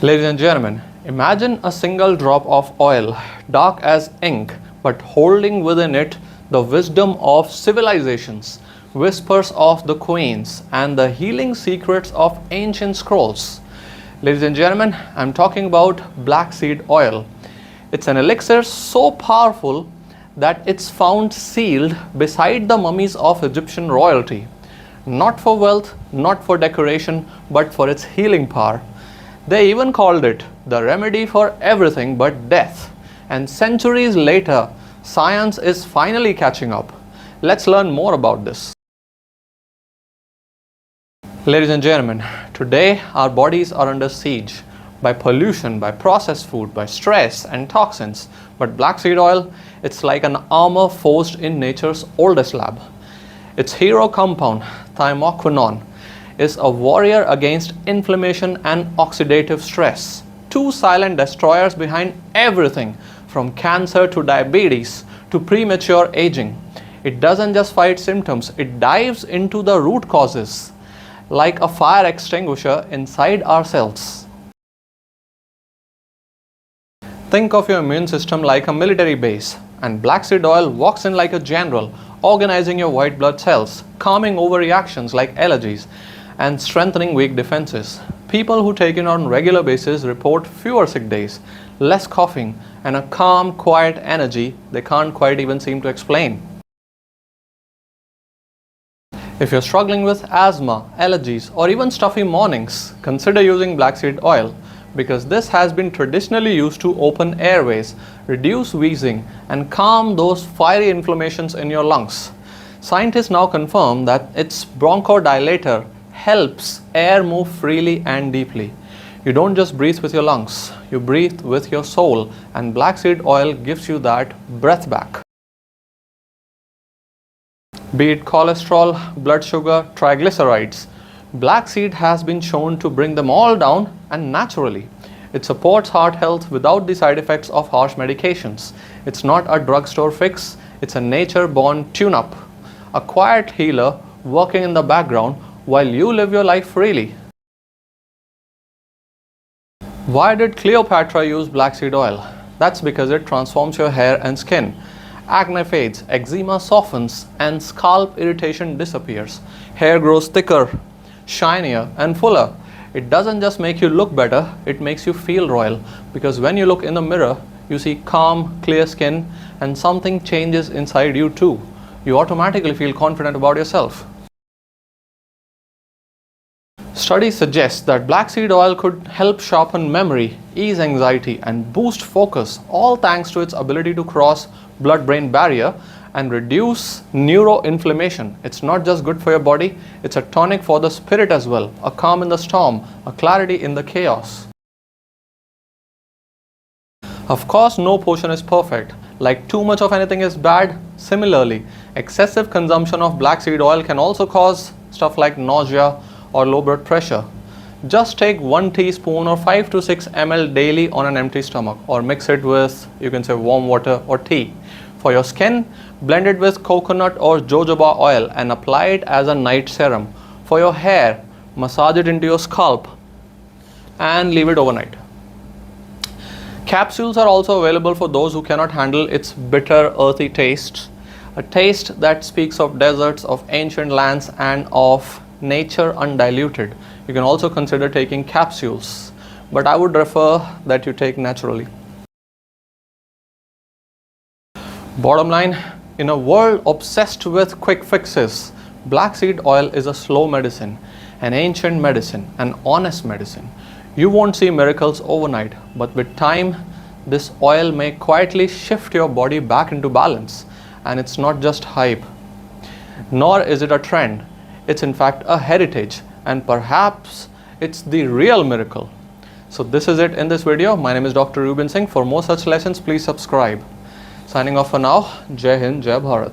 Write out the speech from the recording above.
Ladies and gentlemen, imagine a single drop of oil, dark as ink, but holding within it the wisdom of civilizations, whispers of the queens, and the healing secrets of ancient scrolls. Ladies and gentlemen, I'm talking about black seed oil. It's an elixir so powerful that it's found sealed beside the mummies of Egyptian royalty. Not for wealth, not for decoration, but for its healing power. They even called it the remedy for everything but death. And centuries later, science is finally catching up. Let's learn more about this. Ladies and gentlemen, today our bodies are under siege by pollution, by processed food, by stress and toxins. But black seed oil, it's like an armor forged in nature's oldest lab. Its hero compound, thymoquinone, is a warrior against inflammation and oxidative stress. Two silent destroyers behind everything from cancer to diabetes to premature aging. It doesn't just fight symptoms, it dives into the root causes like a fire extinguisher inside our cells. Think of your immune system like a military base, and black seed oil walks in like a general, organizing your white blood cells, calming overreactions like allergies, and strengthening weak defenses. People who take it on regular basis report fewer sick days, less coughing, and a calm, quiet energy they can't quite even seem to explain. If you're struggling with asthma, allergies, or even stuffy mornings, consider using black seed oil, because this has been traditionally used to open airways, reduce wheezing, and calm those fiery inflammations in your lungs. Scientists now confirm that its bronchodilator helps air move freely and deeply. You don't just breathe with your lungs, you breathe with your soul, and black seed oil gives you that breath back. Be it cholesterol, blood sugar, triglycerides, black seed has been shown to bring them all down and naturally. It supports heart health without the side effects of harsh medications. It's not a drugstore fix, it's a nature-born tune-up, a quiet healer working in the background while you live your life freely. Why did Cleopatra use black seed oil? That's because it transforms your hair and skin. Acne fades, eczema softens, and scalp irritation disappears. Hair grows thicker, shinier, and fuller. It doesn't just make you look better, it makes you feel royal, because when you look in the mirror, you see calm, clear skin, and something changes inside you too. You automatically feel confident about yourself. Studies suggest that black seed oil could help sharpen memory, ease anxiety, and boost focus, all thanks to its ability to cross blood-brain barrier and reduce neuroinflammation. It's not just good for your body, it's a tonic for the spirit as well, a calm in the storm, a clarity in the chaos. Of course, no potion is perfect. Like too much of anything is bad, similarly, excessive consumption of black seed oil can also cause stuff like nausea or low blood pressure. Just take 1 teaspoon or 5 to 6 ml daily on an empty stomach, or mix it with, you can say, warm water or tea. For your skin, blend it with coconut or jojoba oil and apply it as a night serum. For your hair, massage it into your scalp and leave it overnight. Capsules are also available for those who cannot handle its bitter, earthy taste, a taste that speaks of deserts, of ancient lands, and of nature undiluted. You can also consider taking capsules, but I would prefer that you take naturally. Bottom line, in a world obsessed with quick fixes, black seed oil is a slow medicine, an ancient medicine, an honest medicine. You won't see miracles overnight, but with time, this oil may quietly shift your body back into balance. And it's not just hype, nor is it a trend. It's in fact a heritage, and perhaps it's the real miracle. So this is it in this video. My name is Dr. Ruben Singh. For more such lessons, please subscribe. Signing off for now. Jai Hind, Jai Bharat.